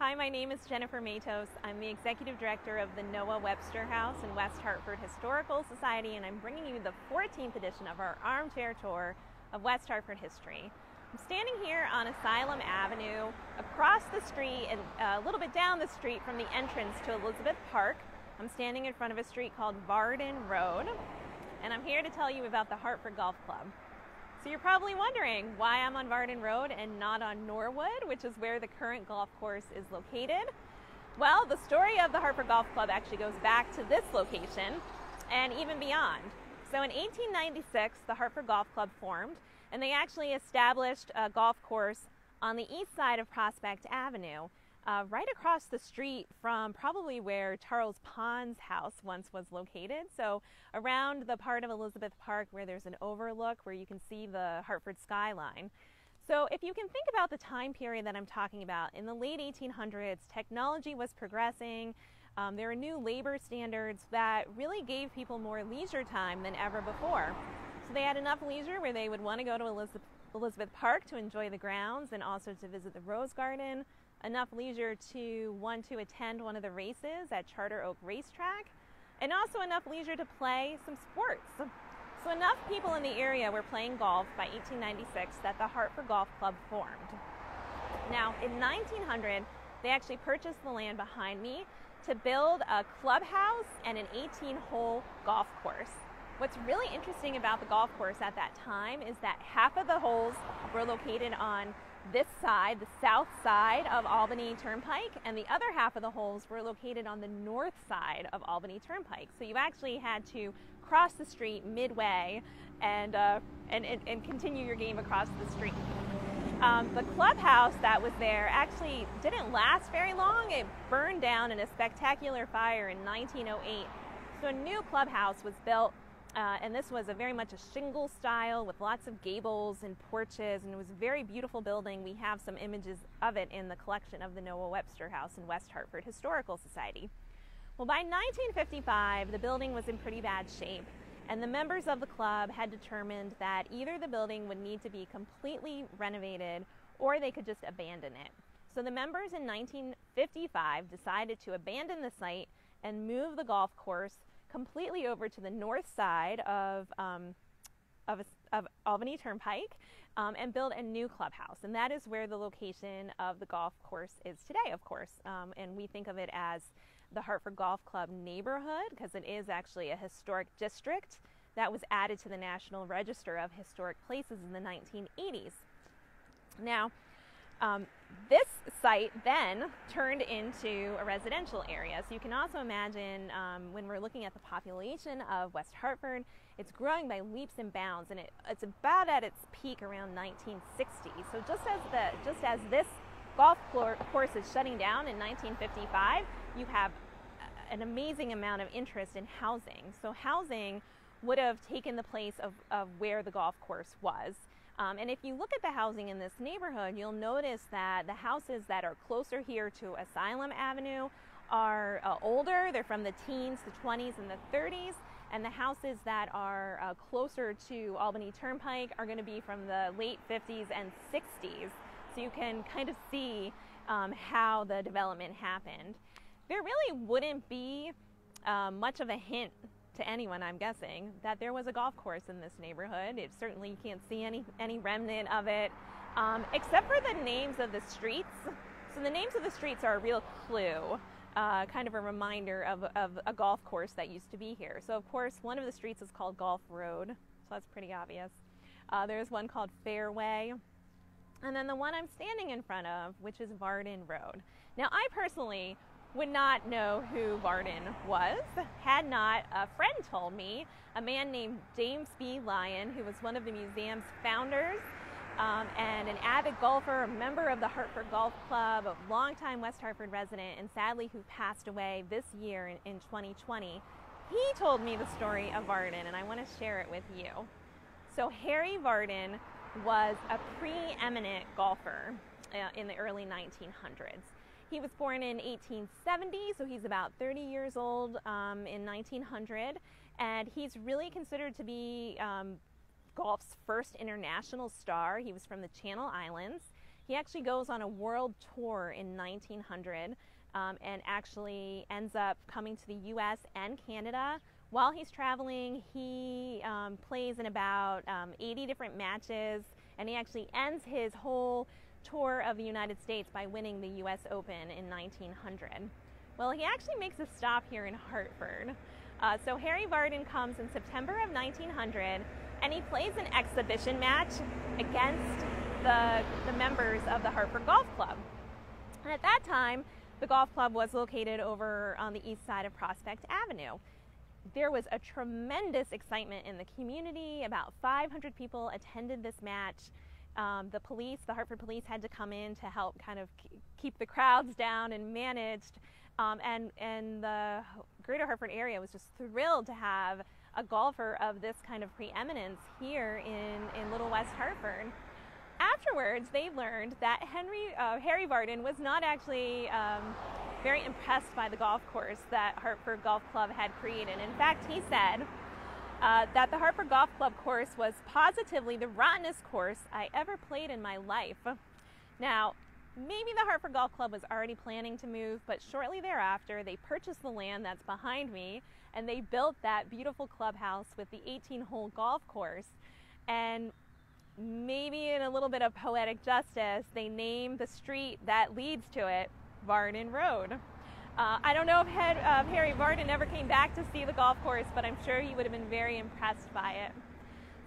Hi, my name is Jennifer Matos. I'm the Executive Director of the Noah Webster House in West Hartford Historical Society, and I'm bringing you the 14th edition of our Armchair Tour of West Hartford history. I'm standing here on Asylum Avenue, across the street and a little bit down the street from the entrance to Elizabeth Park. I'm standing in front of a street called Varden Road, and I'm here to tell you about the Hartford Golf Club. So you're probably wondering why I'm on Varden Road and not on Norwood, which is where the current golf course is located. Well, the story of the Hartford Golf Club actually goes back to this location and even beyond. So in 1896, the Hartford Golf Club formed, and they actually established a golf course on the east side of Prospect Avenue, right across the street from probably where Charles Pond's house once was located. So around the part of Elizabeth Park where there's an overlook where you can see the Hartford skyline. So if you can think about the time period that I'm talking about, in the late 1800s, technology was progressing. There were new labor standards that really gave people more leisure time than ever before. So they had enough leisure where they would want to go to Elizabeth Park to enjoy the grounds and also to visit the Rose Garden, enough leisure to want to attend one of the races at Charter Oak Racetrack, and also enough leisure to play some sports. So enough people in the area were playing golf by 1896 that the Hartford Golf Club formed. Now, in 1900, they actually purchased the land behind me to build a clubhouse and an 18-hole golf course. What's really interesting about the golf course at that time is that half of the holes were located on this side, the south side of Albany Turnpike, and the other half of the holes were located on the north side of Albany Turnpike. So you actually had to cross the street midway and continue your game across the street. The clubhouse that was there actually didn't last very long. It burned down in a spectacular fire in 1908. So a new clubhouse was built. And this was very much a shingle style with lots of gables and porches, and it was a very beautiful building. We have some images of it in the collection of the Noah Webster House in West Hartford Historical Society. Well, by 1955, the building was in pretty bad shape, and the members of the club had determined that either the building would need to be completely renovated or they could just abandon it. So the members in 1955 decided to abandon the site and move the golf course completely over to the north side of Albany Turnpike and build a new clubhouse. And that is where the location of the golf course is today, of course. And we think of it as the Hartford Golf Club neighborhood because it is actually a historic district that was added to the National Register of Historic Places in the 1980s. Now, this site then turned into a residential area. So you can also imagine when we're looking at the population of West Hartford, it's growing by leaps and bounds, and it's about at its peak around 1960. So just as this golf course is shutting down in 1955, you have an amazing amount of interest in housing. So housing would have taken the place of where the golf course was. And if you look at the housing in this neighborhood, you'll notice that the houses that are closer here to Asylum Avenue are older. They're from the teens, the 20s, and the 30s. And the houses that are closer to Albany Turnpike are going to be from the late 50s and 60s. So you can kind of see how the development happened. There really wouldn't be much of a hint to anyone, I'm guessing, that there was a golf course in this neighborhood. It certainly, you can't see any remnant of it, except for the names of the streets. So the names of the streets are a real clue, kind of a reminder of a golf course that used to be here. So of course, one of the streets is called Golf Road, so that's pretty obvious. There's one called Fairway, and then the one I'm standing in front of, which is Varden Road. Now, I personally would not know who Varden was had not a friend told me, a man named James B. Lyon, who was one of the museum's founders and an avid golfer, a member of the Hartford Golf Club, a longtime West Hartford resident, and sadly who passed away this year in 2020. He told me the story of Varden, and I want to share it with you. So Harry Varden was a preeminent golfer in the early 1900s. He was born in 1870, so he's about 30 years old in 1900, and he's really considered to be golf's first international star. He was from the Channel Islands. He actually goes on a world tour in 1900 and actually ends up coming to the US and Canada. While he's traveling, he plays in about 80 different matches, and he actually ends his whole tour of the United States by winning the US Open in 1900. Well, he actually makes a stop here in Hartford. So Harry Vardon comes in September of 1900, and he plays an exhibition match against the members of the Hartford Golf Club. And at that time, the golf club was located over on the east side of Prospect Avenue. There was a tremendous excitement in the community. About 500 people attended this match. The Hartford police had to come in to help kind of keep the crowds down and managed. And the greater Hartford area was just thrilled to have a golfer of this kind of preeminence here in Little West Hartford. Afterwards, they learned that Harry Vardon was not actually very impressed by the golf course that Hartford Golf Club had created. In fact, he said that the Hartford Golf Club course was positively the rottenest course I ever played in my life. Now, maybe the Hartford Golf Club was already planning to move, but shortly thereafter, they purchased the land that's behind me, and they built that beautiful clubhouse with the 18-hole golf course. And maybe in a little bit of poetic justice, they named the street that leads to it Vardon Road. I don't know if Harry Vardon ever came back to see the golf course, but I'm sure he would have been very impressed by it.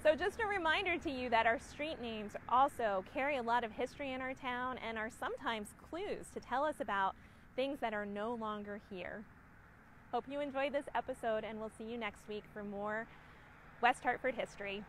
So just a reminder to you that our street names also carry a lot of history in our town and are sometimes clues to tell us about things that are no longer here. Hope you enjoyed this episode, and we'll see you next week for more West Hartford history.